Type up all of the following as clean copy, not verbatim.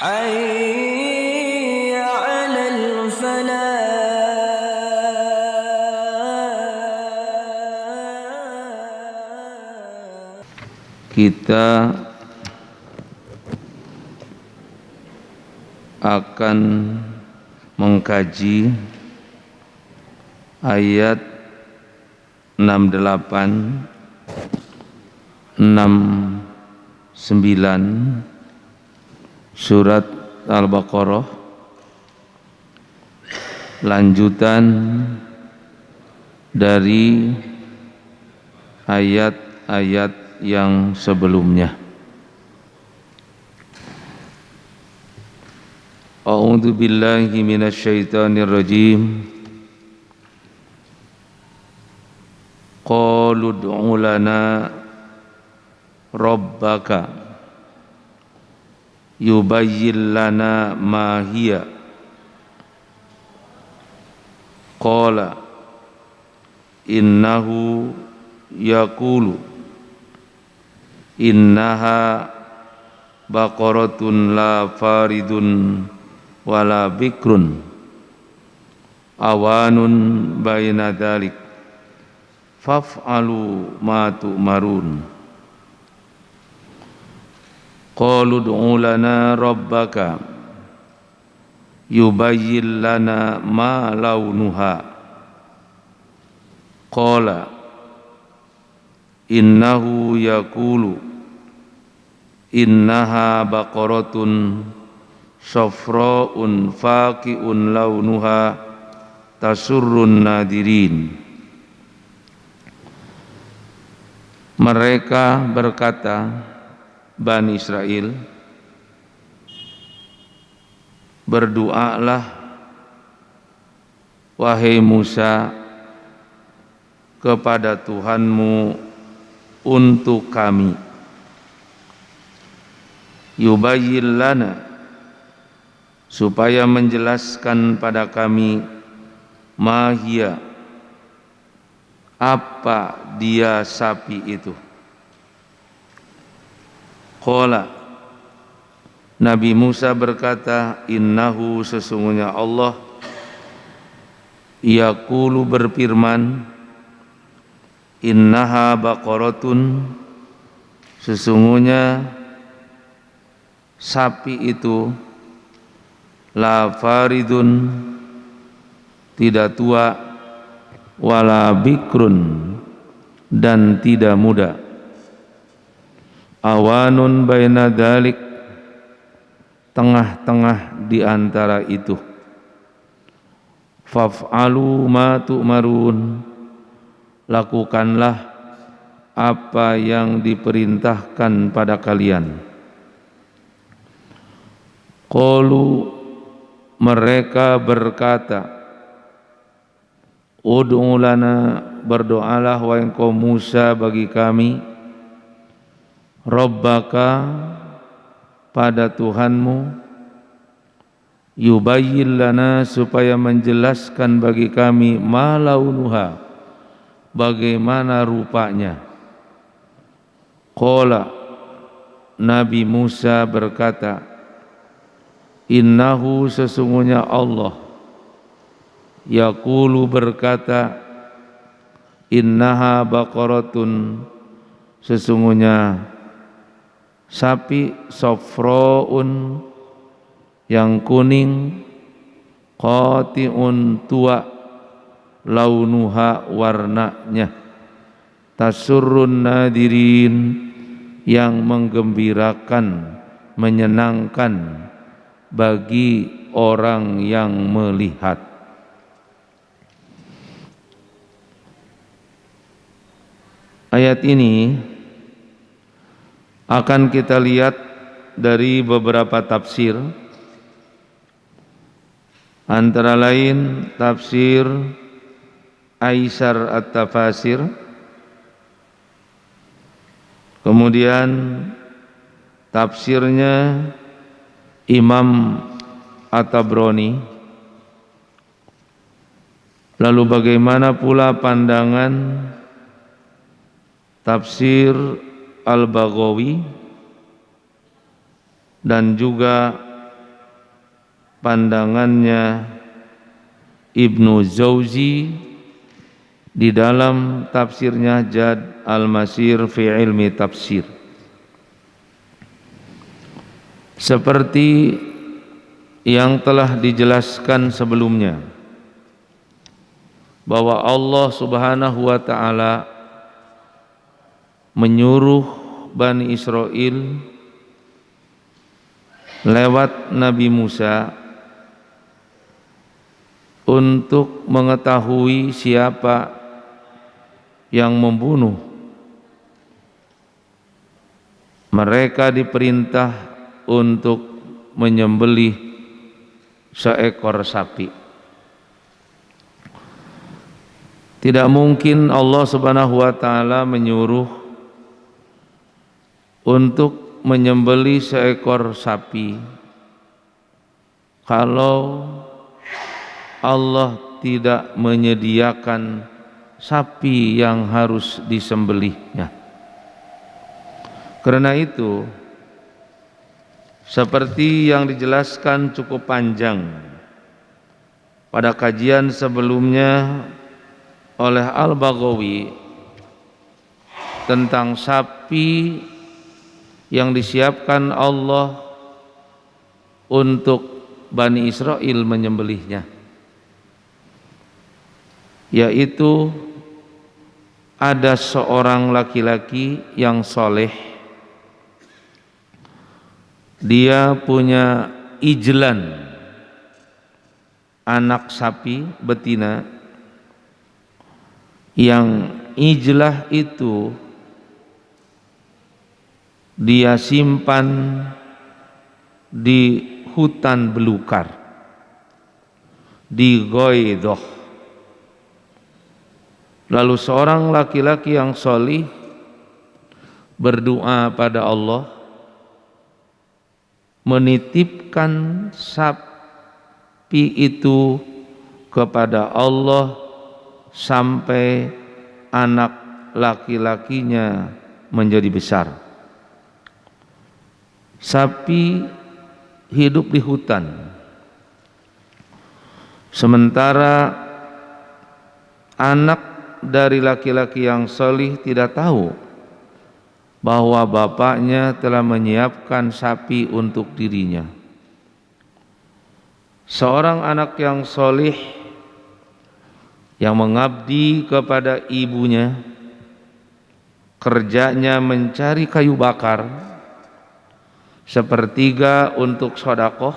حي على الفلاح. Kita akan mengkaji ayat 68, 69 surat Al-Baqarah, lanjutan dari ayat-ayat yang sebelumnya. A'udzu billahi minasyaitonir rajim. Qalu ud'u lana rabbaka yubayyin lana ma hiya. Qala innahu yaqulu innaha baqaratun la faridun wala bikrun awanun baina dzalik faf'alu ma tu'marun. Qalu ud'u lana rabbaka yubayyin lana ma launuha. Qala innahu yaqulu innaha baqaratun safra'un faqi'un launuha tasurrun nadirin. Mereka berkata, Bani Israel, berdoalah wahai Musa kepada Tuhanmu untuk kami, yubayyin lana, supaya menjelaskan pada kami, mahia, apa dia sapi itu. Qala, Nabi Musa berkata, innahu, sesungguhnya Allah, yaqulu, berfirman, innaha baqaratun, sesungguhnya sapi itu la faridun, tidak tua, wala bikrun, dan tidak muda, awanun baina dzalik, tengah-tengah di antara itu, faf'alu ma tu'marun, lakukanlah apa yang diperintahkan pada kalian. Qalu, mereka berkata, ud'u lana, berdoalah wahai engkau Musa bagi kami, rabbaka, pada Tuhanmu, yubayyin lana, supaya menjelaskan bagi kami, ma launuha, bagaimana rupanya. Qala, Nabi Musa berkata, innahu, sesungguhnya Allah, yaqulu, berkata, innaha baqaratun, sesungguhnya sapi, safraun, yang kuning, qati'un, tua, launuha, warnanya, tasurrun nadirin, yang menggembirakan, menyenangkan bagi orang yang melihat. Ayat ini akan kita lihat dari beberapa tafsir, antara lain tafsir Aisar At-Tafasir, kemudian tafsirnya Imam At-Tabrani. Lalu bagaimana pula pandangan tafsir Al-Baghawi dan juga pandangannya Ibnu Jauzi di dalam tafsirnya Jad al-Masir fi ilmi tafsir. Seperti yang telah dijelaskan sebelumnya, bahwa Allah Subhanahu wa ta'ala menyuruh Bani Israel lewat Nabi Musa untuk mengetahui siapa yang membunuh. Mereka diperintah untuk menyembelih seekor sapi. Tidak mungkin Allah Subhanahu wa ta'ala menyuruh untuk menyembelih seekor sapi kalau Allah tidak menyediakan sapi yang harus disembelihnya. Karena itu, seperti yang dijelaskan cukup panjang pada kajian sebelumnya oleh Al-Baghawi tentang sapi yang disiapkan Allah untuk Bani Israel menyembelihnya, yaitu ada seorang laki-laki yang soleh. Dia punya ijlan, anak sapi betina, yang ijlah itu dia simpan di hutan belukar, di Goidoh. Lalu seorang laki-laki yang solih berdoa pada Allah, menitipkan sapi itu kepada Allah sampai anak laki-lakinya menjadi besar. Sapi hidup di hutan, sementara anak dari laki-laki yang solih tidak tahu bahwa bapaknya telah menyiapkan sapi untuk dirinya. Seorang anak yang solih yang mengabdi kepada ibunya, kerjanya mencari kayu bakar, sepertiga untuk sedekah,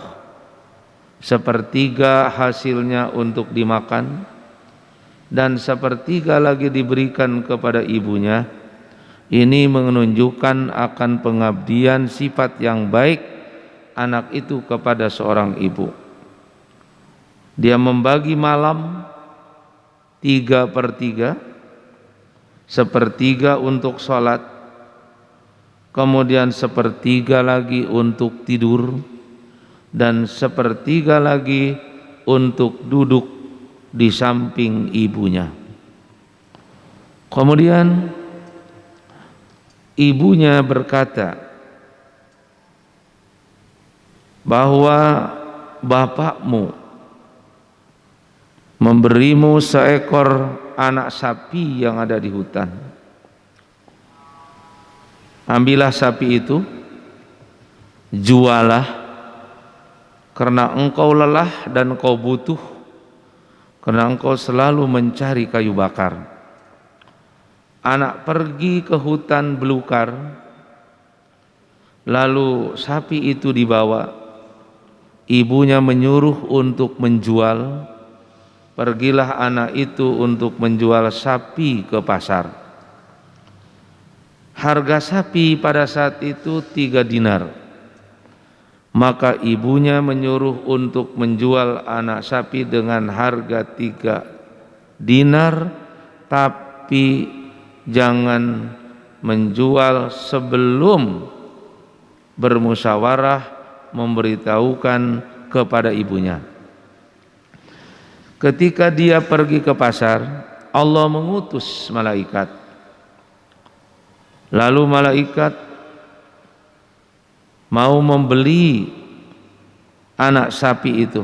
sepertiga hasilnya untuk dimakan, dan sepertiga lagi diberikan kepada ibunya. Ini menunjukkan akan pengabdian sifat yang baik anak itu kepada seorang ibu. Dia membagi malam 3/3, sepertiga untuk sholat, kemudian sepertiga lagi untuk tidur, dan sepertiga lagi untuk duduk di samping ibunya. Kemudian ibunya berkata bahwa bapakmu memberimu seekor anak sapi yang ada di hutan. Ambillah sapi itu, jualah, karena engkau lelah dan engkau butuh, karena engkau selalu mencari kayu bakar. Anak pergi ke hutan belukar, lalu sapi itu dibawa. Ibunya menyuruh untuk menjual. Pergilah anak itu untuk menjual sapi ke pasar. Harga sapi pada saat itu 3 dinar. Maka ibunya menyuruh untuk menjual anak sapi dengan harga 3 dinar, tapi jangan menjual sebelum bermusyawarah memberitahukan kepada ibunya. Ketika dia pergi ke pasar, Allah mengutus malaikat. Lalu malaikat mau membeli anak sapi itu.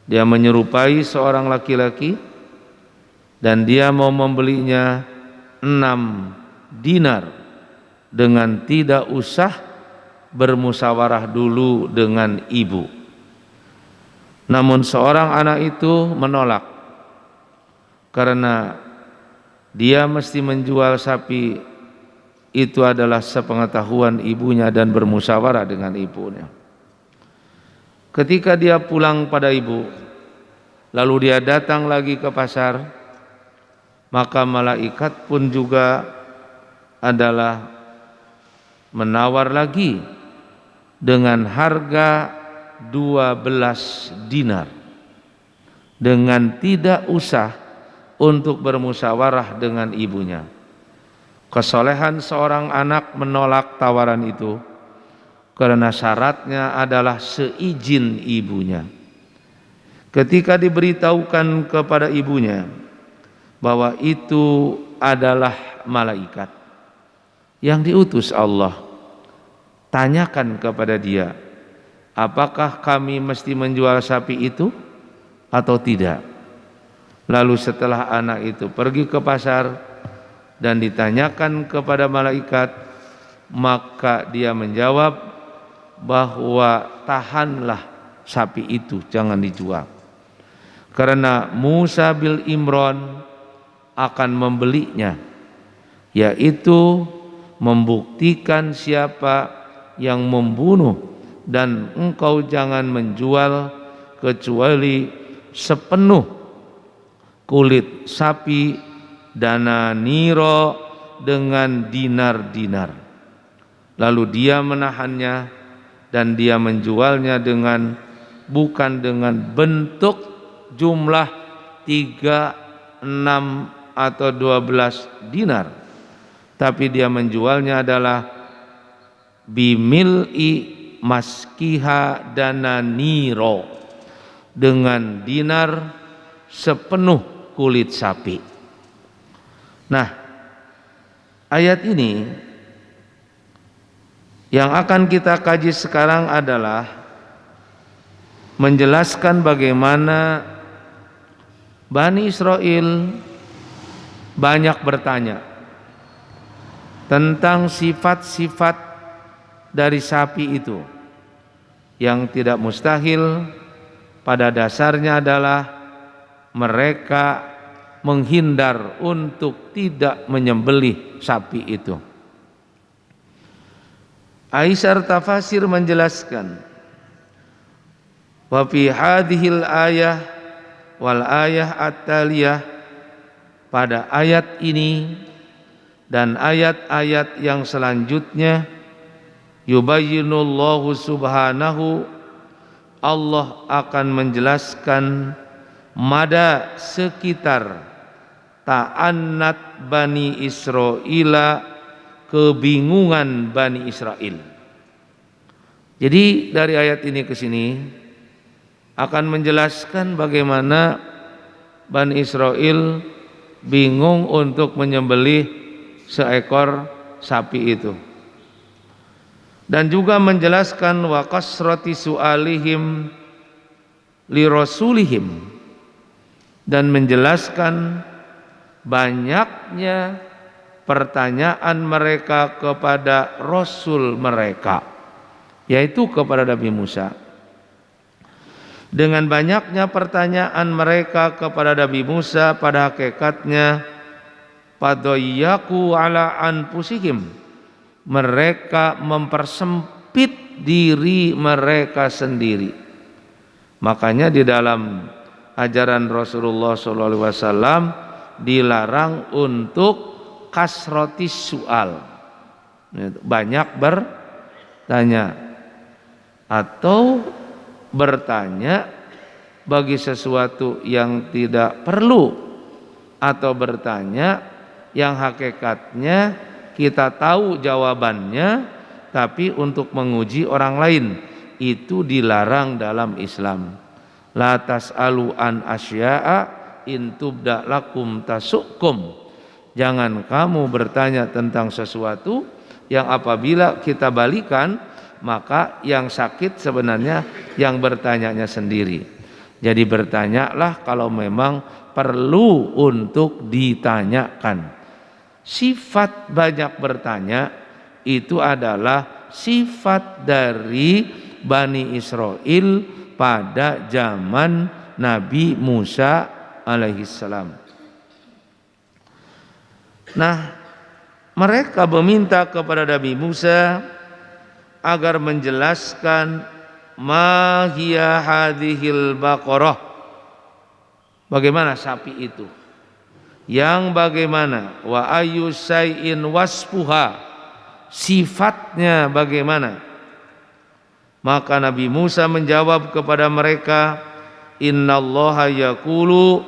Dia menyerupai seorang laki-laki dan dia mau membelinya 6 dinar dengan tidak usah bermusyawarah dulu dengan ibu. Namun seorang anak itu menolak karena dia mesti menjual sapi itu adalah sepengetahuan ibunya dan bermusyawarah dengan ibunya. Ketika dia pulang pada ibu, lalu dia datang lagi ke pasar, maka malaikat pun juga adalah menawar lagi dengan harga 12 dinar dengan tidak usah untuk bermusyawarah dengan ibunya. Kesolehan seorang anak menolak tawaran itu karena syaratnya adalah seizin ibunya. Ketika diberitahukan kepada ibunya bahwa itu adalah malaikat yang diutus Allah, tanyakan kepada dia, apakah kami mesti menjual sapi itu atau tidak? Lalu setelah anak itu pergi ke pasar dan ditanyakan kepada malaikat, maka dia menjawab bahwa tahanlah sapi itu, jangan dijual, karena Musa bil Imran akan membelinya, yaitu membuktikan siapa yang membunuh, dan engkau jangan menjual kecuali sepenuh kulit sapi dananiro dengan dinar-dinar. Lalu dia menahannya dan dia menjualnya bukan dengan bentuk jumlah 3, 6 atau 12 dinar, tapi dia menjualnya adalah bimil'i maskiha dananiro, dengan dinar sepenuh kulit sapi. Nah, ayat ini yang akan kita kaji sekarang adalah menjelaskan bagaimana Bani Israel banyak bertanya tentang sifat-sifat dari sapi itu, yang tidak mustahil pada dasarnya adalah mereka menghindar untuk tidak menyembelih sapi itu. Aisyah Tafasir menjelaskan, wa fi hadhil ayah wal ayah at-taliyah, pada ayat ini dan ayat-ayat yang selanjutnya, yubayyinullahu subhanahu, Allah akan menjelaskan mada sekitar ta'annat Bani Israila, kebingungan Bani Israel. Jadi dari ayat ini ke sini akan menjelaskan bagaimana Bani Israel bingung untuk menyembelih seekor sapi itu, dan juga menjelaskan wa kasrati su'alihim li rasulihim, dan menjelaskan banyaknya pertanyaan mereka kepada Rasul mereka, yaitu kepada Nabi Musa. Dengan banyaknya pertanyaan mereka kepada Nabi Musa, pada hakikatnya padayyaku ala anfusihim, mereka mempersempit diri mereka sendiri. Makanya di dalam ajaran Rasulullah SAW dilarang untuk kasrotis soal, banyak bertanya atau bertanya bagi sesuatu yang tidak perlu, atau bertanya yang hakikatnya kita tahu jawabannya tapi untuk menguji orang lain, itu dilarang dalam Islam. La tas'alu an asya'a in tubda lakum tasukum, jangan kamu bertanya tentang sesuatu yang apabila kita balikan maka yang sakit sebenarnya yang bertanyanya sendiri. Jadi bertanyalah kalau memang perlu untuk ditanyakan. Sifat banyak bertanya itu adalah sifat dari Bani Israel pada zaman Nabi Musa alaihissalam. Nah, mereka meminta kepada Nabi Musa agar menjelaskan ma hiya hadhil baqarah. Bagaimana sapi itu? Yang bagaimana? Wa ayyu syai'in wasfuha. Sifatnya bagaimana? Maka Nabi Musa menjawab kepada mereka, innallaha yaqulu,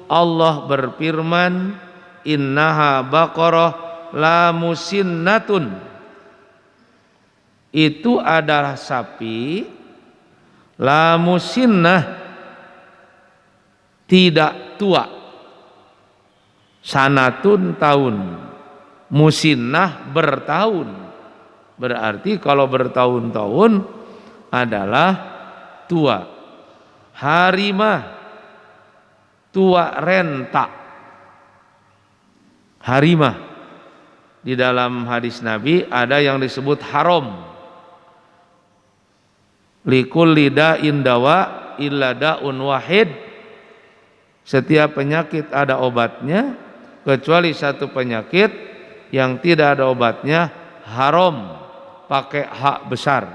Allah berfirman, innaha baqarah la musinnatun. Itu adalah sapi la musinnah, tidak tua. Sanatun tahun, musinnah bertahun. Berarti kalau bertahun-tahun adalah tua. Harimah, tua renta. Harimah di dalam hadis Nabi ada yang disebut haram. Likulli da'in dawa illa da'un wahid. Setiap penyakit ada obatnya kecuali satu penyakit yang tidak ada obatnya, haram, pakai hak besar,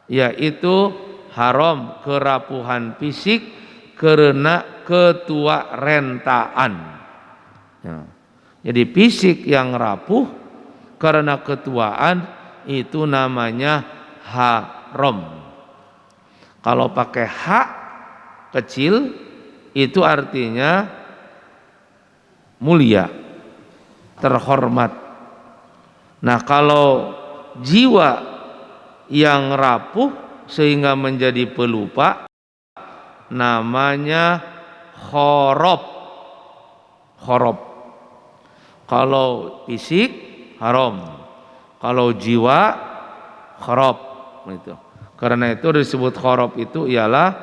yaitu haram kerapuhan fisik karena ketua rentaan. Ya. Jadi fisik yang rapuh karena ketuaan itu namanya haram. Kalau pakai hak kecil itu artinya mulia, terhormat. Nah, kalau jiwa yang rapuh sehingga menjadi pelupa namanya khorob. Khorob. Kalau fisik haram, kalau jiwa khorob itu. Karena itu disebut khorob itu ialah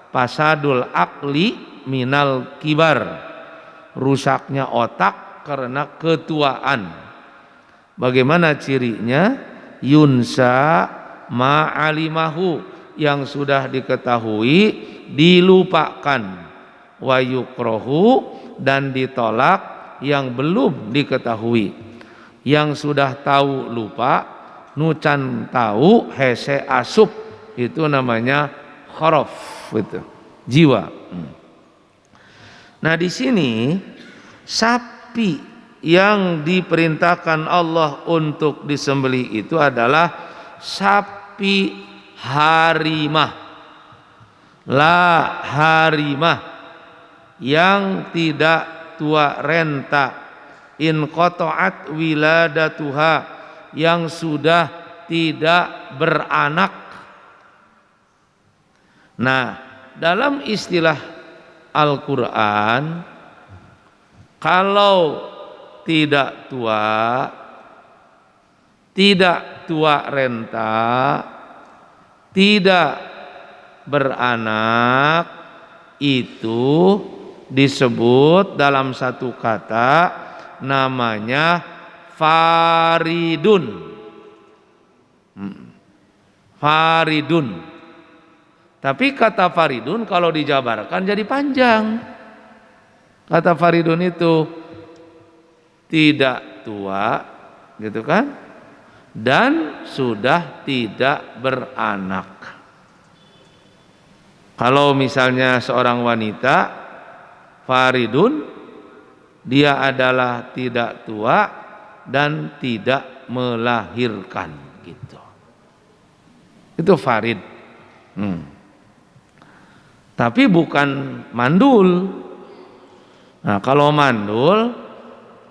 fasadul akli minal kibar, rusaknya otak karena ketuaan. Bagaimana cirinya? Yunsa ma'alimahu, yang sudah diketahui dilupakan, wa yukrohu, dan ditolak yang belum diketahui. Yang sudah tahu lupa, nucan tahu hese asup, itu namanya khorof, itu jiwa. Nah, di sini sapi yang diperintahkan Allah untuk disembelih itu adalah sapi harimah, la harimah, yang tidak tua renta, in qata'at wiladatuha, yang sudah tidak beranak. Nah, dalam istilah Al-Quran, kalau tidak tua renta, tidak beranak, itu disebut dalam satu kata namanya faridun. Faridun. Tapi kata faridun kalau dijabarkan jadi panjang. Kata faridun itu tidak tua, gitu kan? Dan sudah tidak beranak. Kalau misalnya seorang wanita faridun, dia adalah tidak tua dan tidak melahirkan, gitu. Itu farid. Tapi bukan mandul. Nah, kalau mandul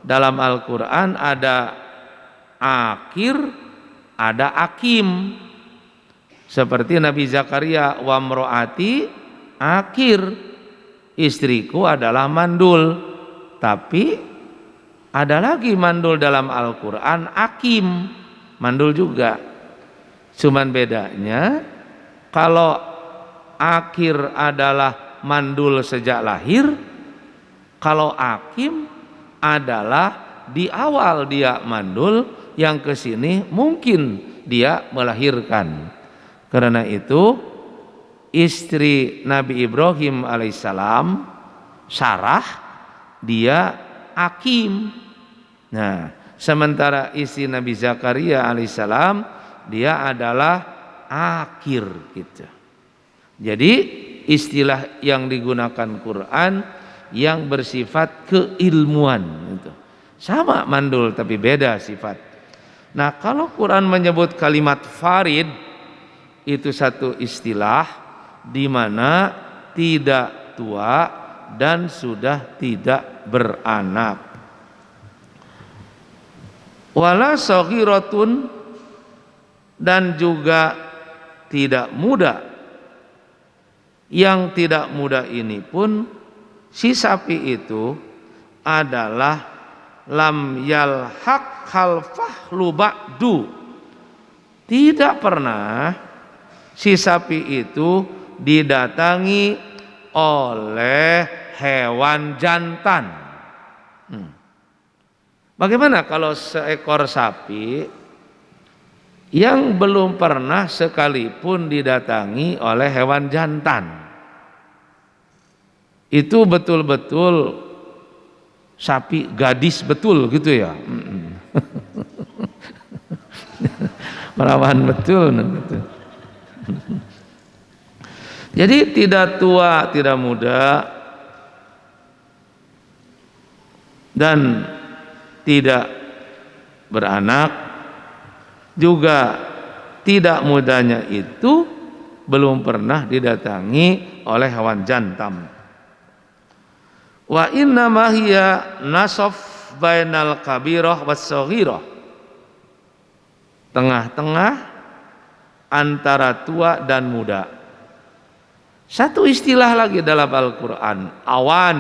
dalam Al-Quran ada akir, ada akim. Seperti Nabi Zakaria, wa mro'ati akir, istriku adalah mandul. Tapi ada lagi mandul dalam Al-Quran, akim, mandul juga. Cuman bedanya kalau akhir adalah mandul sejak lahir, kalau akim adalah di awal dia mandul, yang kesini mungkin dia melahirkan. Karena itu istri Nabi Ibrahim alaihissalam, Sarah, dia akim. Nah, sementara istri Nabi Zakaria alaihissalam, dia adalah akhir gitu. Jadi istilah yang digunakan Quran yang bersifat keilmuan gitu. Sama mandul tapi beda sifat. Nah, kalau Quran menyebut kalimat farid, itu satu istilah di mana tidak tua dan sudah tidak beranak. Wala saghiratun, dan juga tidak muda. Yang tidak muda ini pun si sapi itu adalah lam yalhaq khalfahlu ba'du. Tidak pernah si sapi itu didatangi oleh hewan jantan. Bagaimana kalau seekor sapi yang belum pernah sekalipun didatangi oleh hewan jantan? Itu betul-betul sapi gadis betul gitu ya. Perawan betul gitu. Jadi tidak tua, tidak muda, dan tidak beranak, juga tidak mudanya itu belum pernah didatangi oleh hewan jantan. Wa inna ma hiya nasaf bainal kabirah was saghirah, tengah-tengah antara tua dan muda. Satu istilah lagi dalam Al-Quran, awan.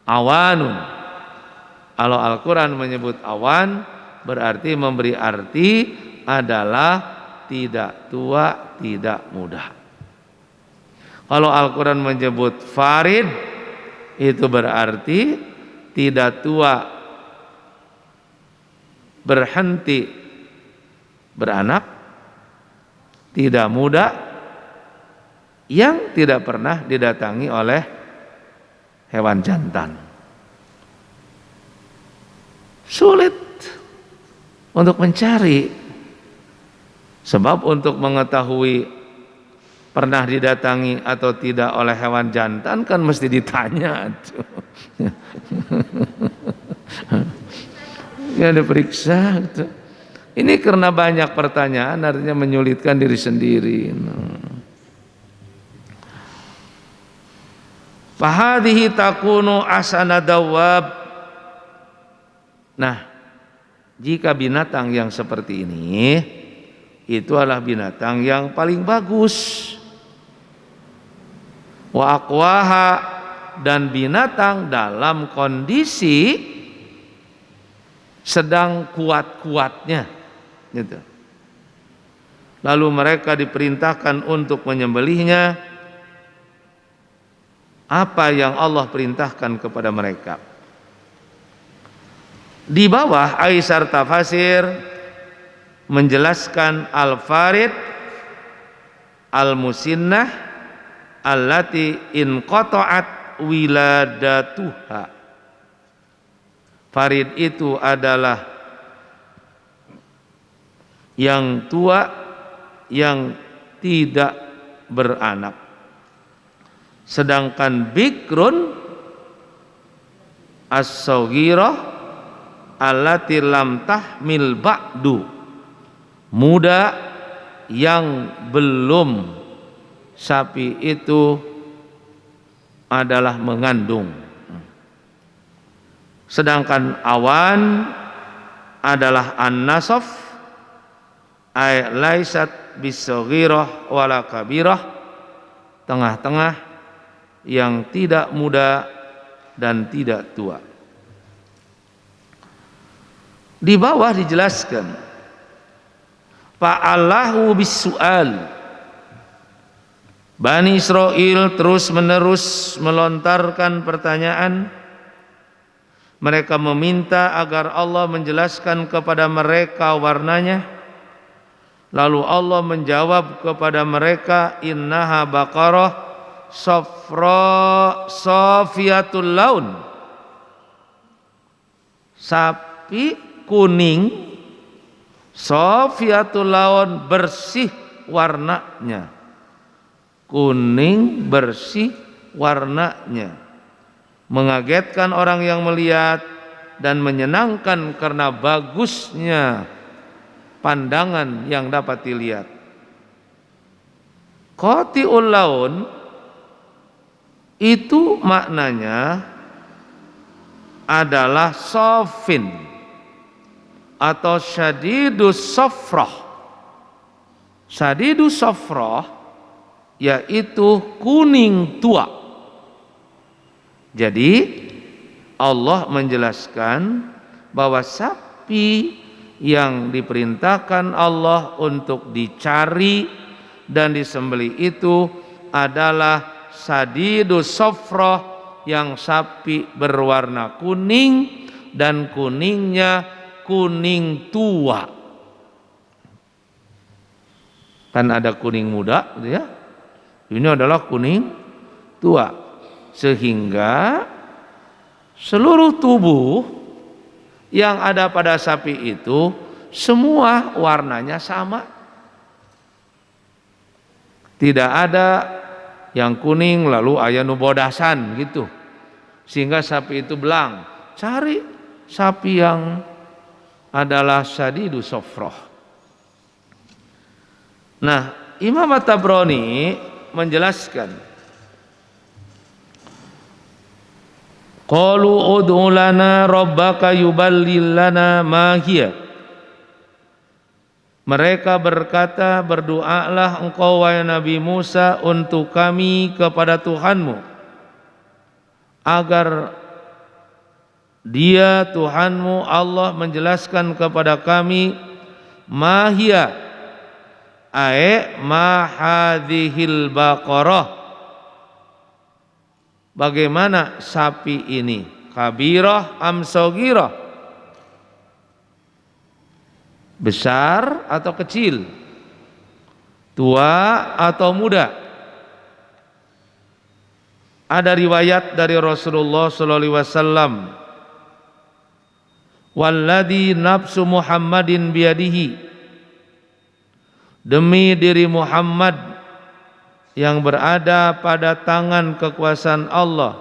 Awanun. Kalau Al-Quran menyebut awan, berarti memberi arti adalah tidak tua, tidak muda. Kalau Al-Quran menyebut farid, itu berarti tidak tua, berhenti beranak, tidak muda, yang tidak pernah didatangi oleh hewan jantan. Sulit untuk mencari, sebab untuk mengetahui pernah didatangi atau tidak oleh hewan jantan kan mesti ditanya. Ya diperiksa gitu. Ini karena banyak pertanyaan, artinya menyulitkan diri sendiri. Fahadihi takunu asana dawab. Nah, jika binatang yang seperti ini, itu adalah binatang yang paling bagus. Wa aqwaha, dan binatang dalam kondisi sedang kuat-kuatnya gitu. Lalu mereka diperintahkan untuk menyembelihnya. Apa yang Allah perintahkan kepada mereka? Di bawah Aisar Tafasir menjelaskan al-farid al-musinnah allati inqata'at wiladatuha. Farid itu adalah yang tua, yang tidak beranak. Sedangkan bikrun as-saghirah allati lam tahmil ba'du, muda yang belum sapi itu adalah mengandung. Sedangkan awan adalah an-nasaf ay laisat bisaghirah wala kabirah, tengah-tengah yang tidak muda dan tidak tua. Di bawah dijelaskan fa'allahu bisu'al, Bani Israel terus-menerus melontarkan pertanyaan. Mereka meminta agar Allah menjelaskan kepada mereka warnanya. Lalu Allah menjawab kepada mereka, innaha baqarah safra safiyatul laun. Sapi kuning safiyatul laun, bersih warnanya. Kuning bersih warnanya, mengagetkan orang yang melihat dan menyenangkan karena bagusnya pandangan yang dapat dilihat. Qati'ul laun itu maknanya adalah sofin atau syadidus safrah. Syadidus safrah yaitu kuning tua. Jadi Allah menjelaskan bahwa sapi yang diperintahkan Allah untuk dicari dan disembelih itu adalah sadidus safrah, yang sapi berwarna kuning dan kuningnya kuning tua. Kan ada kuning muda gitu ya. Ini adalah kuning tua, sehingga seluruh tubuh yang ada pada sapi itu semua warnanya sama. Tidak ada yang kuning lalu aya nu bodasan gitu, sehingga sapi itu belang. Cari sapi yang adalah sadidu sofroh. Nah, Imam At-Tabrani menjelaskan, qalu ud'u lana rabbaka yuballil lana ma hiya. Mereka berkata, berdoalah engkau wahai Nabi Musa untuk kami kepada Tuhanmu, agar Dia Tuhanmu Allah menjelaskan kepada kami ma hiya, ma hadhil baqarah, bagaimana sapi ini, kabirah am saghirah, besar atau kecil, tua atau muda. Ada riwayat dari Rasulullah sallallahu alaihi wasallam, walladzi nafsu Muhammadin biyadihi, demi diri Muhammad yang berada pada tangan kekuasaan Allah,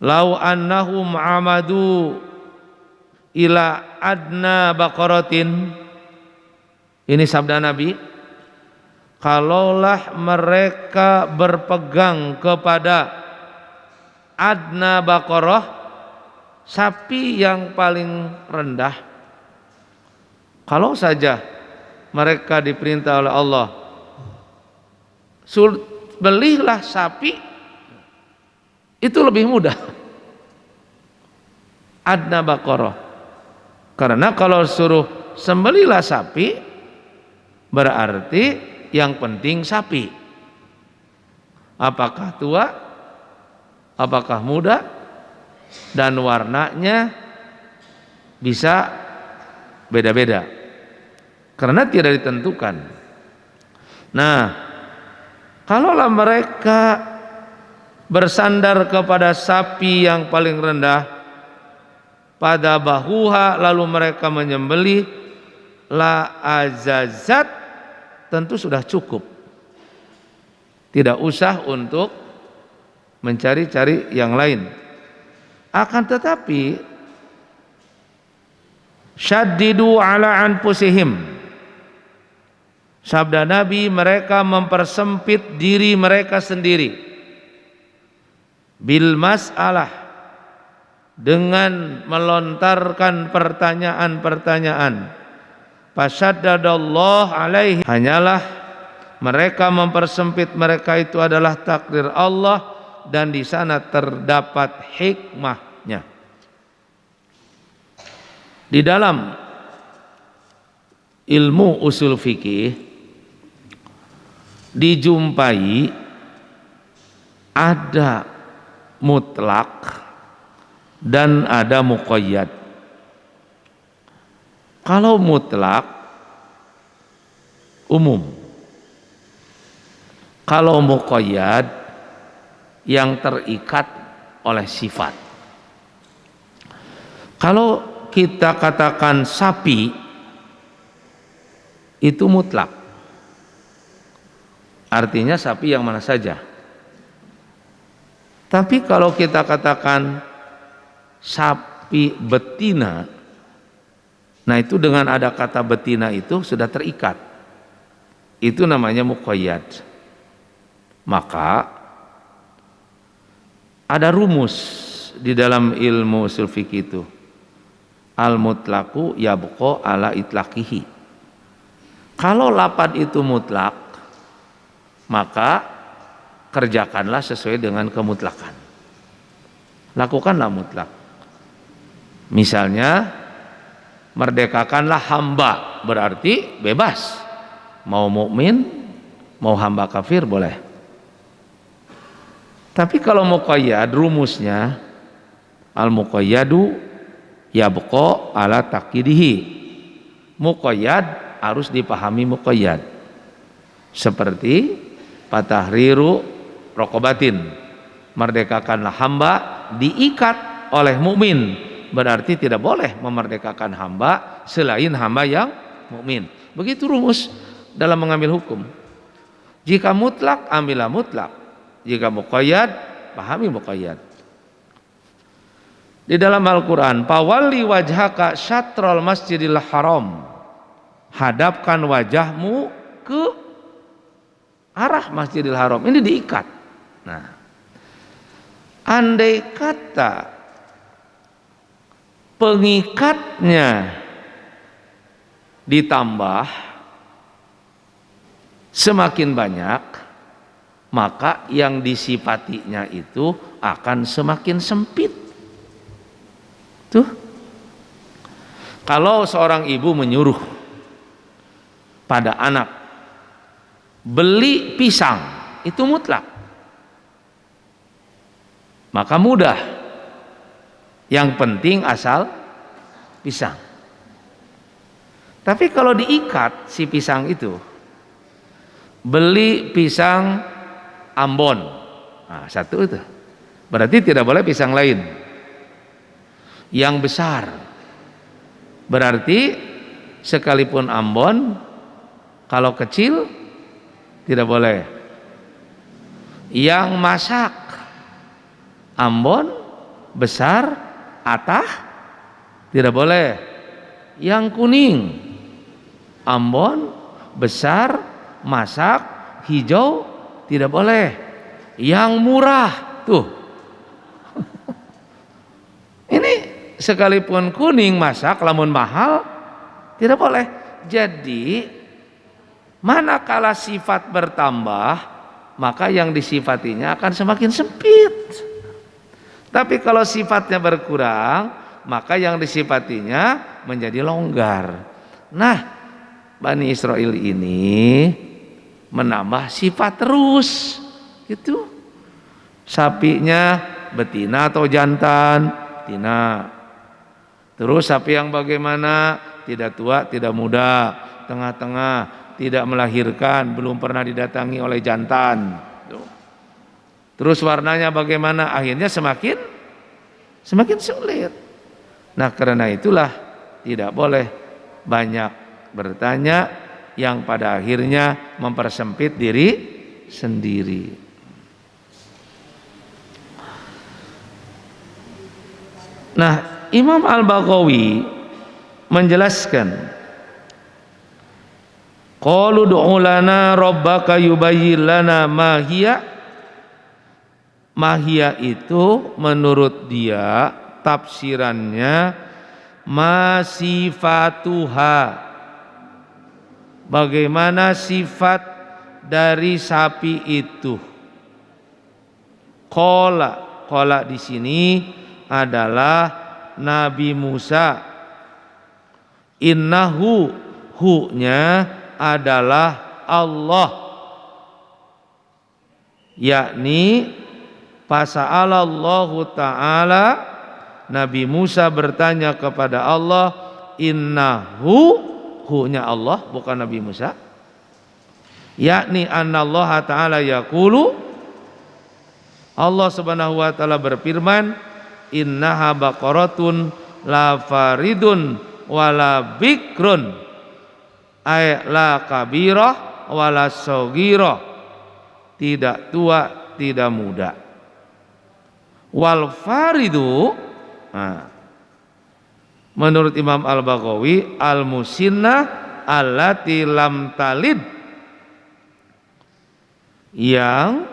lau annahum amadu ila adna baqaratin, ini sabda Nabi, kalaulah mereka berpegang kepada adna baqarah, sapi yang paling rendah, kalau saja mereka diperintah oleh Allah, belilah sapi, itu lebih mudah, adna baqarah. Karena kalau suruh sembelilah sapi, berarti yang penting sapi. Apakah tua, apakah muda, dan warnanya bisa beda-beda, karena tidak ditentukan. Nah, kalaulah mereka bersandar kepada sapi yang paling rendah, pada bahuha, lalu mereka menyembelih, la azazat, tentu sudah cukup, tidak usah untuk mencari-cari yang lain. Akan tetapi syaddidu ala anfusihim, sabda Nabi, mereka mempersempit diri mereka sendiri, bil mas'alah, dengan melontarkan pertanyaan-pertanyaan. Fasyaddadallah alaihi, hanyalah mereka mempersempit, mereka itu adalah takdir Allah, dan di sana terdapat hikmahnya. Di dalam ilmu usul fikih dijumpai ada mutlak dan ada muqayyad. Kalau mutlak umum, kalau muqayyad yang terikat oleh sifat. Kalau kita katakan sapi itu mutlak, artinya sapi yang mana saja. Tapi kalau kita katakan sapi betina, nah itu dengan ada kata betina itu sudah terikat, itu namanya muqayyad. Maka ada rumus di dalam ilmu ushul fiqh itu, al mutlaqu yabqa ala itlaqihi. Kalau lafaz itu mutlak, maka kerjakanlah sesuai dengan kemutlakan, lakukanlah mutlak. Misalnya merdekakanlah hamba, berarti bebas, mau mukmin mau hamba kafir boleh. Tapi kalau muqayyad rumusnya al muqayyadu yabqa ala taqidihi. Muqayyad harus dipahami muqayyad seperti patahriru rokobatin, merdekakanlah hamba diikat oleh mukmin, berarti tidak boleh memerdekakan hamba selain hamba yang mukmin. Begitu rumus dalam mengambil hukum. Jika mutlak ambillah mutlak, jika muqayyad pahami muqayyad. Di dalam Al-Quran, pawalli wajhaka syatrul masjidil haram, hadapkan wajahmu ke arah Masjidil Haram. Ini diikat. Nah, andai kata pengikatnya ditambah semakin banyak, maka yang disifatinya itu akan semakin sempit. Tuh, kalau seorang ibu menyuruh pada anak beli pisang, itu mutlak, maka mudah, yang penting asal pisang. Tapi kalau diikat si pisang itu, beli pisang Ambon, nah, satu itu, berarti tidak boleh pisang lain yang besar, berarti sekalipun Ambon, kalau kecil tidak boleh. Yang masak Ambon besar, atah tidak boleh. Yang kuning Ambon besar, masak hijau tidak boleh. Yang murah tuh ini sekalipun kuning masak lamun mahal tidak boleh. Jadi manakala sifat bertambah, maka yang disifatinya akan semakin sempit. Tapi kalau sifatnya berkurang, maka yang disifatinya menjadi longgar. Nah, Bani Israel ini menambah sifat terus, gitu. Sapinya betina atau jantan? Betina. Terus sapi yang bagaimana? Tidak tua, tidak muda, tengah-tengah, tidak melahirkan, belum pernah didatangi oleh jantan. Terus warnanya bagaimana? Akhirnya semakin sulit. Nah, karena itulah tidak boleh banyak bertanya yang pada akhirnya mempersempit diri sendiri. Nah, Imam Al-Baghawi menjelaskan, qalu du'u lana rabbaka yubayyin lana ma hiya. Mahia itu menurut dia tafsirannya masifatuha, bagaimana sifat dari sapi itu. Qala di sini adalah Nabi Musa. Innahu, hu-nya adalah Allah. yakni fasa'alallahu ta'ala, Nabi Musa bertanya kepada Allah, innahu, hu-nya Allah bukan Nabi Musa, yakni annallaha ta'ala yaqulu, Allah subhanahu wa ta'ala berfirman, innaha baqaratun la faridun wala bikrun ay la kabirah wala sogirah, tidak tua tidak muda. Wal faridu, menurut Imam Al-Baghawi, al musinnah allati lam talid, yang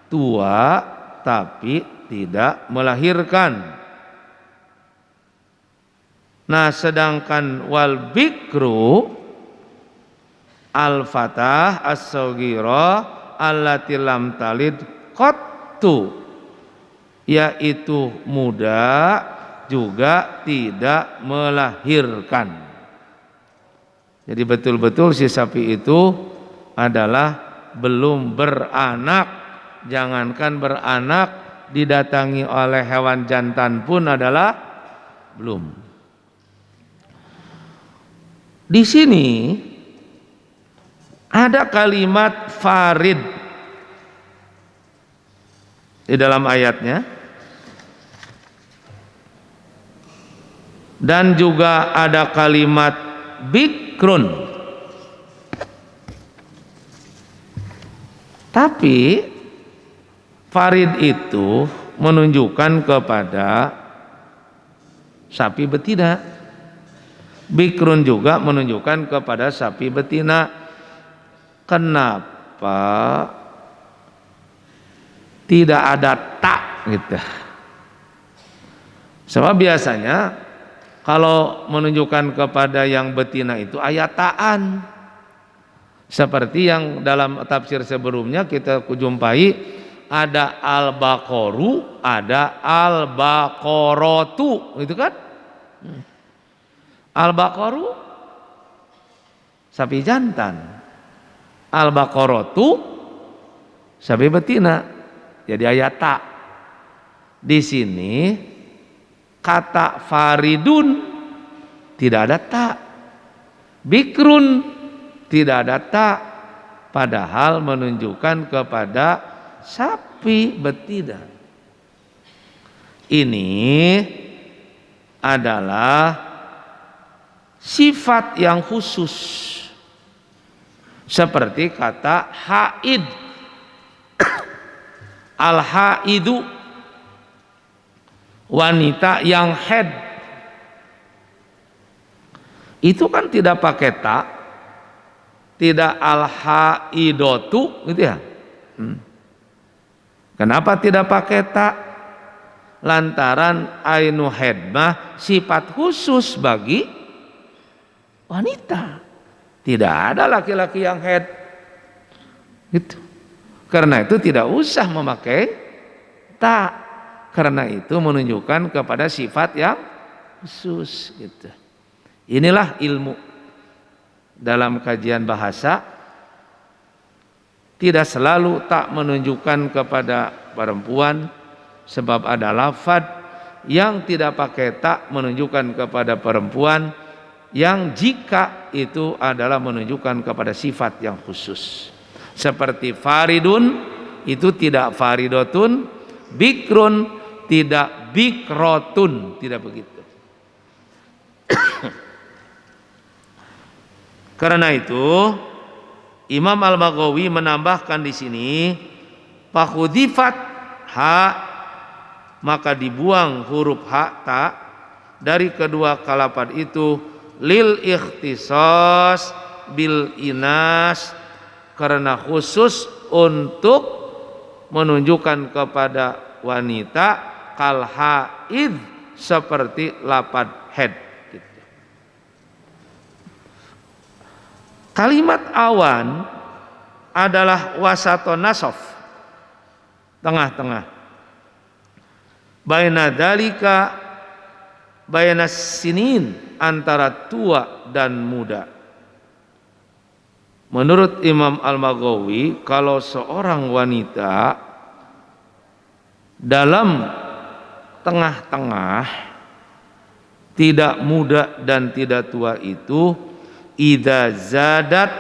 tua tapi tidak melahirkan. Nah, sedangkan wal bikru al fatah as-saghira allati lam talid qattu, yaitu muda juga tidak melahirkan. Jadi betul-betul si sapi itu adalah belum beranak. Jangankan beranak, didatangi oleh hewan jantan pun adalah belum. Di sini ada kalimat farid di dalam ayatnya, dan juga ada kalimat bikrun. Tapi farid itu menunjukkan kepada sapi betina. Bikrun juga menunjukkan kepada sapi betina. Kenapa tidak ada tak gitu? Sebab biasanya kalau menunjukkan kepada yang betina itu ayat ta'an, seperti yang dalam tafsir sebelumnya kita jumpai, ada al-baqaru, ada al-baqaratu, gitu kan? Al-baqaru sapi jantan, al-baqaratu sapi betina. Jadi ayat tak. Di sini kata faridun tidak ada tak, bikrun tidak ada tak, padahal menunjukkan kepada sapi betina. Ini adalah sifat yang khusus, seperti kata haid. Al-haidu, wanita yang haid, itu kan tidak pakai tak, tidak al-haidotu gitu ya. Kenapa tidak pakai tak? Lantaran ainu haid mah sifat khusus bagi wanita. Tidak ada laki-laki yang haid gitu. Karena itu tidak usah memakai tak, karena itu menunjukkan kepada sifat yang khusus gitu. Inilah ilmu dalam kajian bahasa. Tidak selalu tak menunjukkan kepada perempuan, sebab ada lafaz yang tidak pakai tak menunjukkan kepada perempuan, yang jika itu adalah menunjukkan kepada sifat yang khusus. Seperti faridun itu tidak faridotun, bikrun tidak bikrotun, tidak begitu. Karena itu Imam Al-Baghawi menambahkan di sini fakhudifat ha, maka dibuang huruf ha ta dari kedua kalapan itu, lil ikhtisas bil inas, karena khusus untuk menunjukkan kepada wanita, kal haid, seperti lapad haid gitu. Kalimat awan adalah wasaton nasof, tengah-tengah, baina dalika baina sinin, antara tua dan muda. Menurut Imam Al-Maghawi, kalau seorang wanita dalam tengah-tengah, tidak muda dan tidak tua itu, idza zadat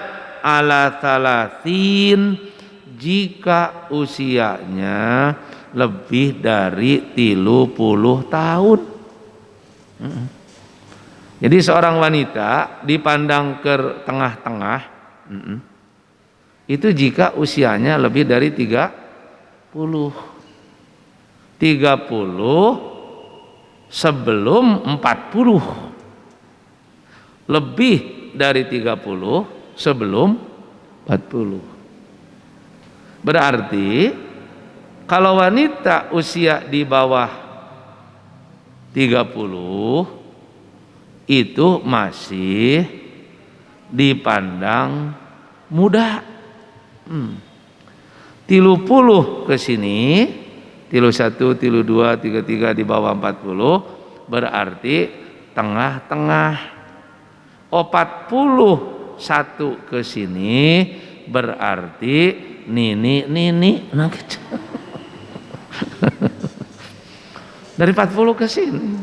ala thalathin, jika usianya lebih dari 30 tahun. Jadi seorang wanita dipandang ke tengah-tengah itu jika usianya lebih dari 30 sebelum 40, lebih dari 30 sebelum 40. Berarti kalau wanita usia di bawah 30 itu masih dipandang muda. 30 ke sini, 31, 32, 33 di bawah 40 berarti tengah-tengah. 41 ke sini berarti nini. Nah, gitu. Dari 40 ke sini.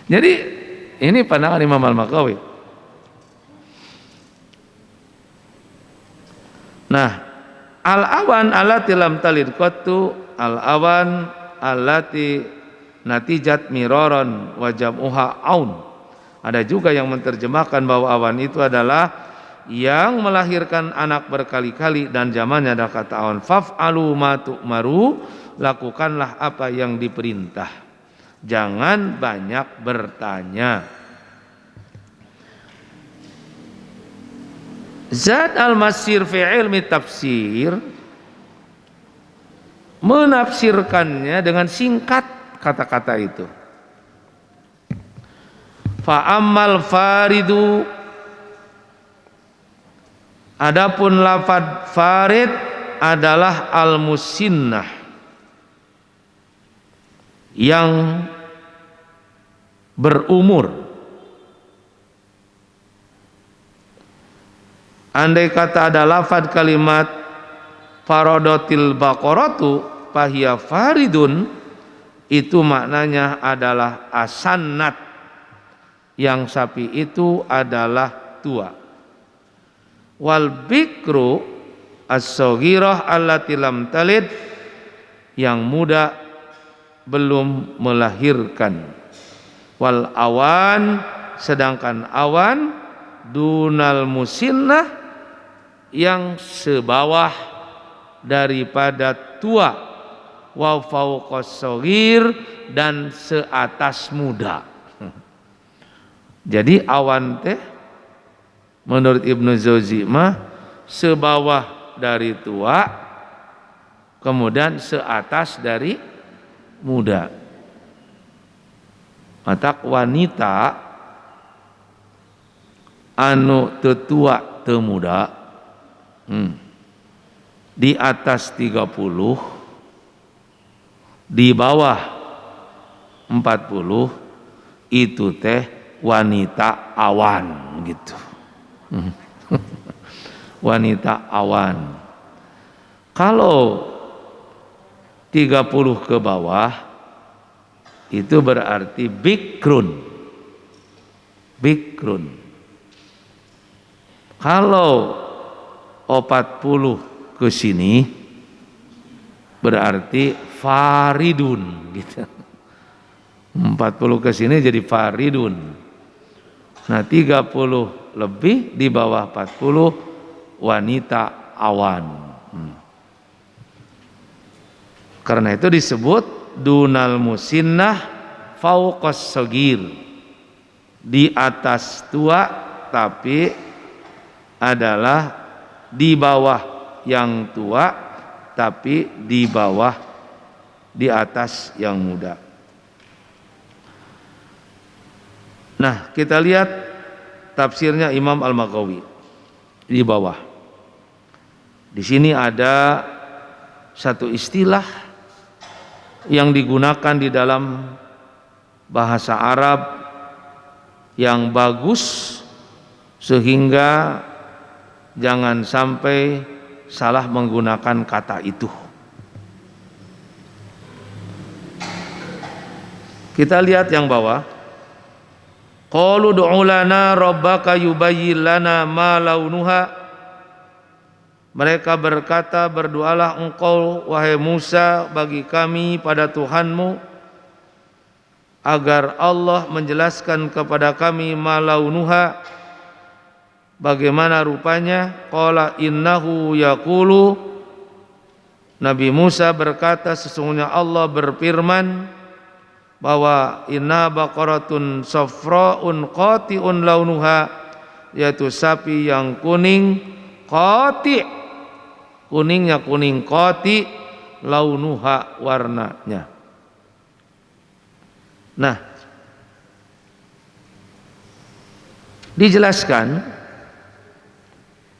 Jadi ini pandangan Imam Al-Maghawi. Nah, al-awan allati lam talid qattu, al-awan allati natijat miraron wa jam'uha aun. Ada juga yang menerjemahkan bahwa awan itu adalah yang melahirkan anak berkali-kali dan zamannya ada kata awan. Faf'alu ma tu'maru, lakukanlah apa yang diperintah. Jangan banyak bertanya. Zad al-Masir fi ilmi tafsir menafsirkannya dengan singkat kata-kata itu. Fa'ammal faridu, adapun lafad farid adalah al-musinnah, yang berumur. Andai kata ada lafad kalimat farodotil baqaratu fahiya faridun, itu maknanya adalah asannat, yang sapi itu adalah tua. Wal bikru as-saghirah allati lam talid, yang muda belum melahirkan. Wal awan, sedangkan awan dunal musinnah, yang sebawah daripada tua. Wa fauqas saghir, dan seatas muda. Jadi awan teh menurut Ibnu Jauzi mah sebawah dari tua, kemudian seatas dari muda. Matak wanita anu tetua temuda, di atas 30, di bawah 40, itu teh wanita awan gitu. Wanita awan. Kalau 30 ke bawah itu berarti bikrun. Kalau 40 ke sini berarti faridun gitu. 40 ke sini jadi faridun. Nah, 30 lebih di bawah 40 wanita awan. Karena itu disebut dunal musinnah fauqas sagir, di atas tua tapi adalah di bawah yang tua tapi di bawah, di atas yang muda. Nah, kita lihat tafsirnya Imam Al-Maghawi di bawah. Di sini ada satu istilah yang digunakan di dalam bahasa Arab yang bagus sehingga jangan sampai salah menggunakan kata itu. Kita lihat yang bawah. Qalu du'u lana rabbaka yubayyin lana ma launuha. Mereka berkata, berdoalah engkau wahai Musa bagi kami pada Tuhanmu agar Allah menjelaskan kepada kami ma launuha, bagaimana rupanya. Qala innahu yaqulu, Nabi Musa berkata, sesungguhnya Allah berfirman bahwa inna baqaratun safra'un qati'un launuha, yaitu sapi yang kuning qati', kuningnya kuning, qati' launuha warnanya. Nah, dijelaskan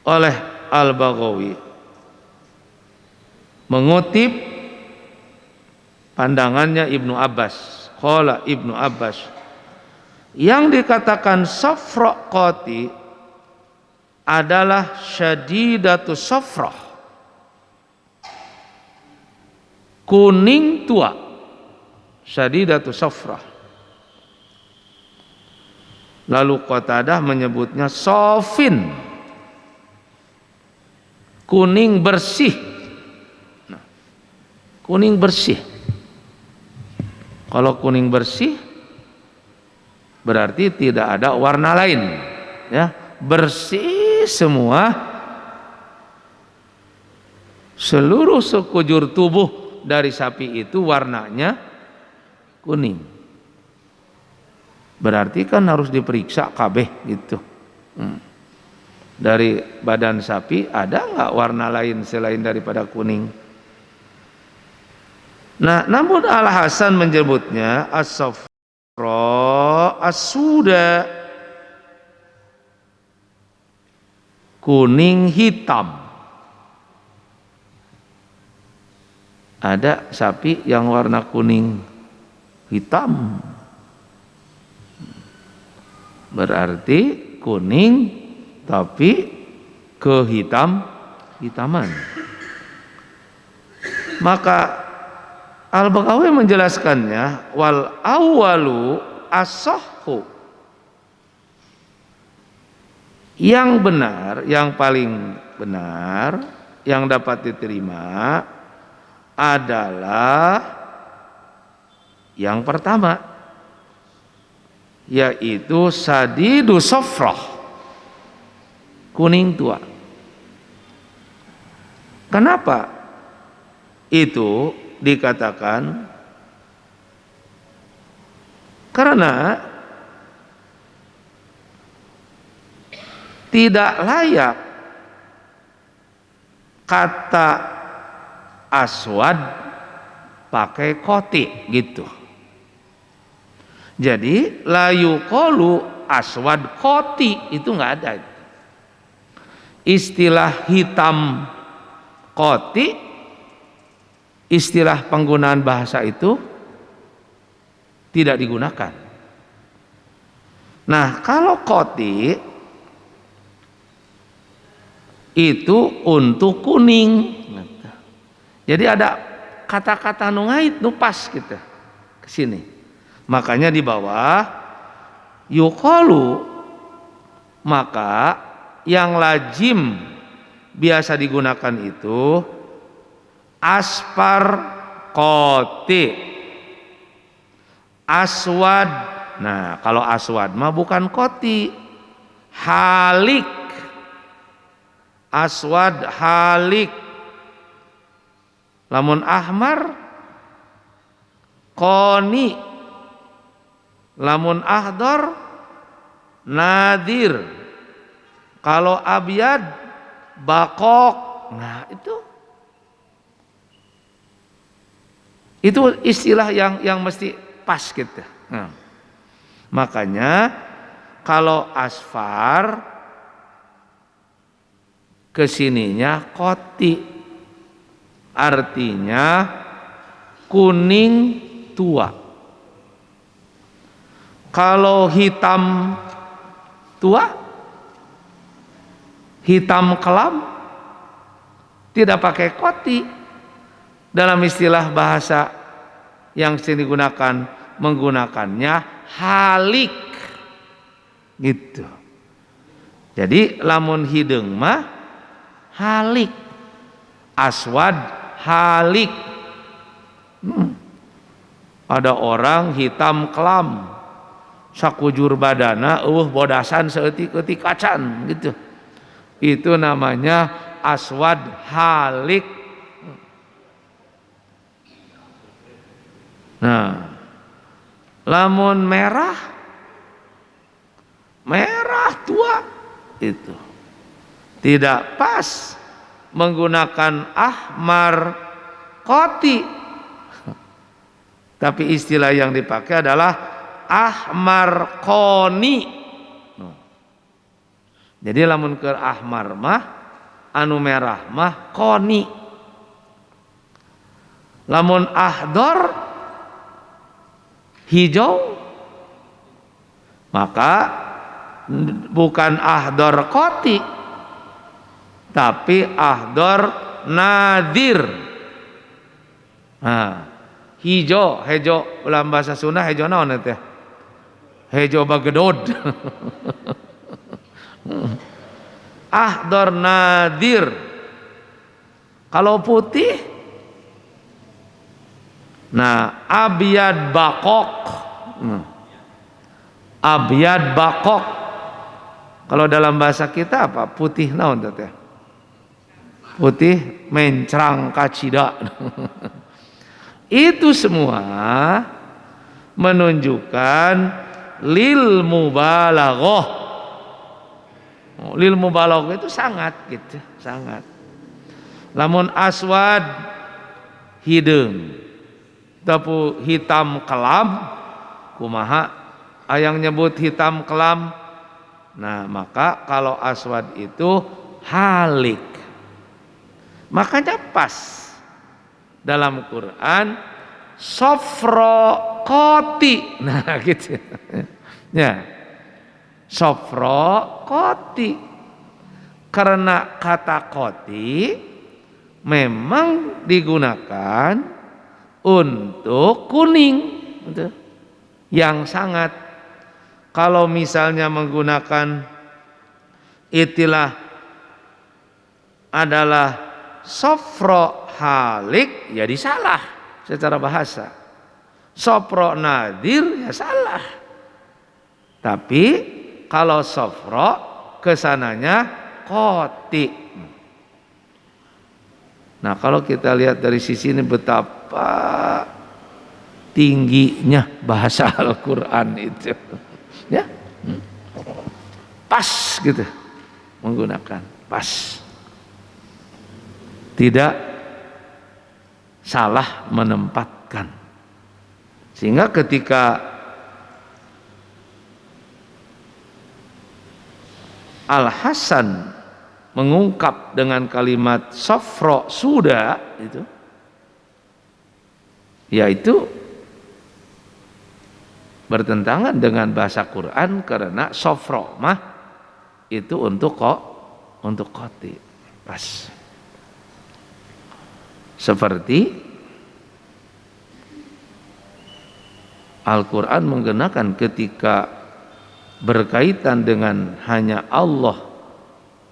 oleh Al-Baghawi mengutip pandangannya Ibnu Abbas. Qala Ibnu Abbas, yang dikatakan safra qati adalah syadidatu safrah, kuning tua, syadidatu safrah. Lalu Qatadah menyebutnya sofin, kuning bersih. Nah, kuning bersih. Kalau kuning bersih berarti tidak ada warna lain, ya, bersih semua, seluruh sekujur tubuh dari sapi itu warnanya kuning. Berarti kan harus diperiksa kabeh gitu. Dari badan sapi ada nggak warna lain selain daripada kuning? Nah, namun Al-Hasan menyebutnya as-safra as-suda, kuning hitam. Ada sapi yang warna kuning hitam, berarti kuning tapi hitaman. Maka Al-Baghawi menjelaskannya, wal awwalu as-sahhu, yang benar, yang paling benar, yang dapat diterima adalah yang pertama, yaitu sadidu safrah, kuning tua. Kenapa itu dikatakan? Karena tidak layak kata aswad pakai qati gitu. Jadi la yuqalu aswad qati, itu enggak ada. Istilah hitam qati, istilah penggunaan bahasa itu tidak digunakan. Nah, kalau qati itu untuk kuning. Jadi ada kata-kata nu ngait nu pas gitu ke sini. Makanya di bawah yuqalu, maka yang lazim biasa digunakan itu asfar qati, aswad. Nah, kalau aswad mah bukan qati, halik. Aswad halik. Lamun ahmar qani, lamun ahdar nadir, kalau abyad bakok. Nah, itu istilah yang mesti pas gitu. Nah, makanya kalau asfar kesininya qati, artinya kuning tua. Kalau hitam tua hitam kelam, tidak pakai koti. Dalam istilah bahasa yang sering digunakan, menggunakannya halik gitu. Jadi lamun hidung mah halik, aswad halik. Ada orang hitam kelam, sakujur badana bodasan seeutik-eutik acan gitu. Itu namanya aswad halik. Nah, lamun merah tua itu tidak pas menggunakan ahmar koti, tapi istilah yang dipakai adalah ahmar koni. Jadi lamun ke ahmar mah anu merah mah koni, lamun ahdor hijau maka bukan ahdor koti tapi ahdor nadir. Nah, hijau dalam bahasa Sunda hijau naon teh? Hijau bagedod. Ahdor nadir. Kalau putih, nah, abyad bakok. Abyad bakok. Kalau dalam bahasa kita apa? Putih naon teh? Putih mencrang kacida. Itu semua menunjukkan lil mubalaghah. Lil mubalaghah itu sangat gitu, sangat. Lamun aswad hidung, tapi hitam kelam, kumaha ayang nyebut hitam kelam. Nah, maka kalau aswad itu halik. Makanya pas dalam Quran sofro koti. Nah, gitu ya, sofro koti, karena kata koti memang digunakan untuk kuning yang sangat. Kalau misalnya menggunakan istilah adalah sofro halik, ya disalah secara bahasa. Sofro nadir ya salah. Tapi kalau sofro kesananya koti. Nah, kalau kita lihat dari sisi ini betapa tingginya bahasa Al-Quran itu, ya, pas gitu menggunakan, pas, tidak salah menempatkan, sehingga ketika Al-Hasan mengungkap dengan kalimat sofro sudah itu, yaitu bertentangan dengan bahasa Quran, karena sofro mah itu untuk koti, pas. Seperti Al-Quran menggunakan ketika berkaitan dengan hanya Allah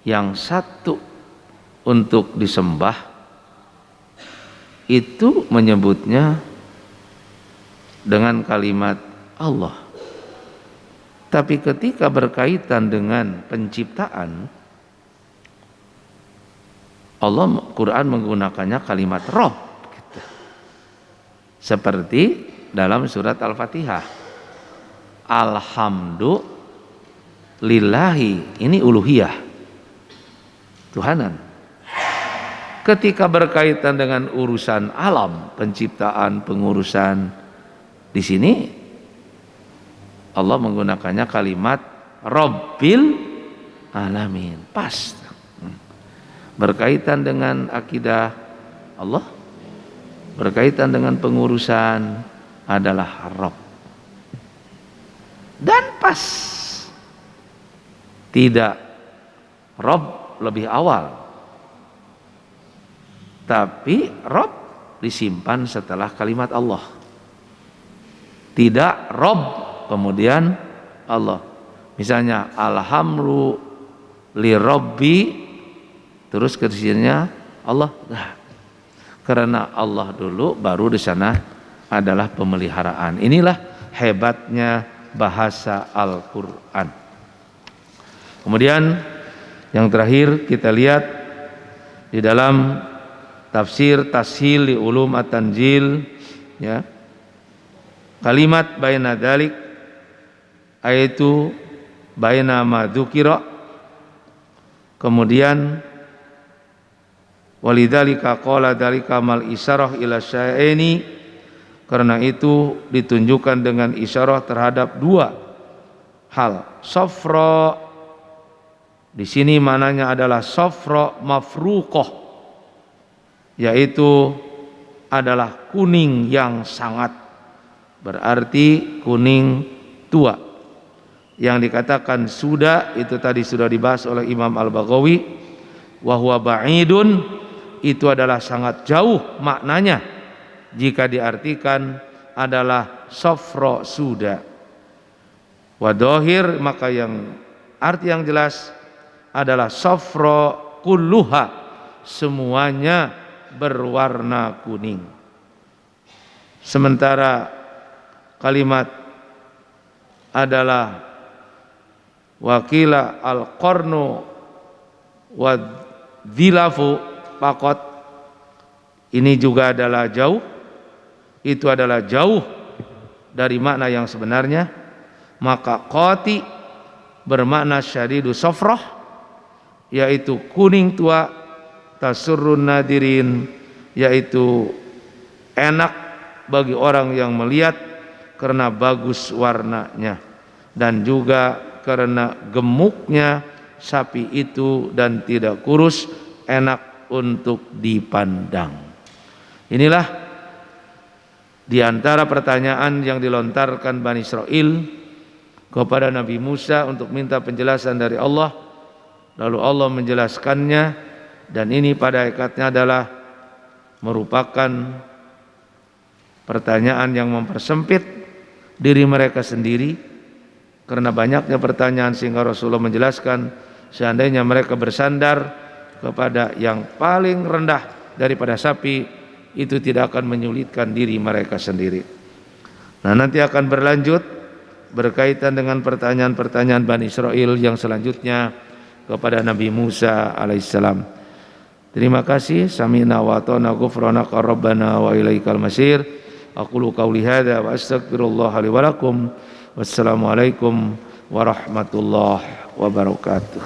yang satu untuk disembah, itu menyebutnya dengan kalimat Allah. Tapi ketika berkaitan dengan penciptaan, Allah Quran menggunakannya kalimat Rob gitu. Seperti dalam surat Al-Fatihah, alhamdulillahi, ini uluhiyah, Tuhanan. Ketika berkaitan dengan urusan alam, penciptaan, pengurusan, di sini Allah menggunakannya kalimat Rabbil Alamin, pas. Berkaitan dengan akidah Allah, berkaitan dengan pengurusan adalah Rabb, dan pas. Tidak Rabb lebih awal. Tapi Rob disimpan setelah kalimat Allah. Tidak Rob kemudian Allah. Misalnya alhamdu li Robbi terus kesininya Allah. Nah, karena Allah dulu baru di sana adalah pemeliharaan. Inilah hebatnya bahasa Al-Quran. Kemudian yang terakhir kita lihat di dalam tafsir Tashil li Ulum At-Tanzil, ya. Kalimat baina dalik ayatu baina ma dzukira. Kemudian walidzalika qala dzalika mal isyarah ila syai'aini, karena itu ditunjukkan dengan isyarah terhadap dua hal. Safra di sini mananya adalah safra mafruqah, yaitu adalah kuning yang sangat, berarti kuning tua. Yang dikatakan suda itu tadi sudah dibahas oleh Imam Al-Baghawi, wa huwa ba'idun, itu adalah sangat jauh maknanya jika diartikan adalah safra suda. Wa dhahir, maka yang arti yang jelas adalah safra kulluha, semuanya berwarna kuning. Sementara kalimat adalah wakila al-qarnu wa dhilafu pakot, ini juga adalah jauh, itu adalah jauh dari makna yang sebenarnya. Maka qati bermakna syadidu safrah, yaitu kuning tua, tasurrun nadirin, yaitu enak bagi orang yang melihat karena bagus warnanya, dan juga karena gemuknya sapi itu dan tidak kurus, enak untuk dipandang. Inilah di antara pertanyaan yang dilontarkan Bani Israil kepada Nabi Musa untuk minta penjelasan dari Allah. Lalu Allah menjelaskannya, dan ini pada hakikatnya adalah merupakan pertanyaan yang mempersempit diri mereka sendiri, karena banyaknya pertanyaan sehingga Rasulullah menjelaskan seandainya mereka bersandar kepada yang paling rendah daripada sapi, itu tidak akan menyulitkan diri mereka sendiri. Nah, nanti akan berlanjut berkaitan dengan pertanyaan-pertanyaan Bani Israil yang selanjutnya kepada Nabi Musa alaihissalam. Terima kasih. Sami'na wa ata'na ghufranaka rabbana wa ilaikal masir. Aqulu qauli hadza wa astaghfirullah li wa lakum. Wassalamualaikum warahmatullahi wabarakatuh.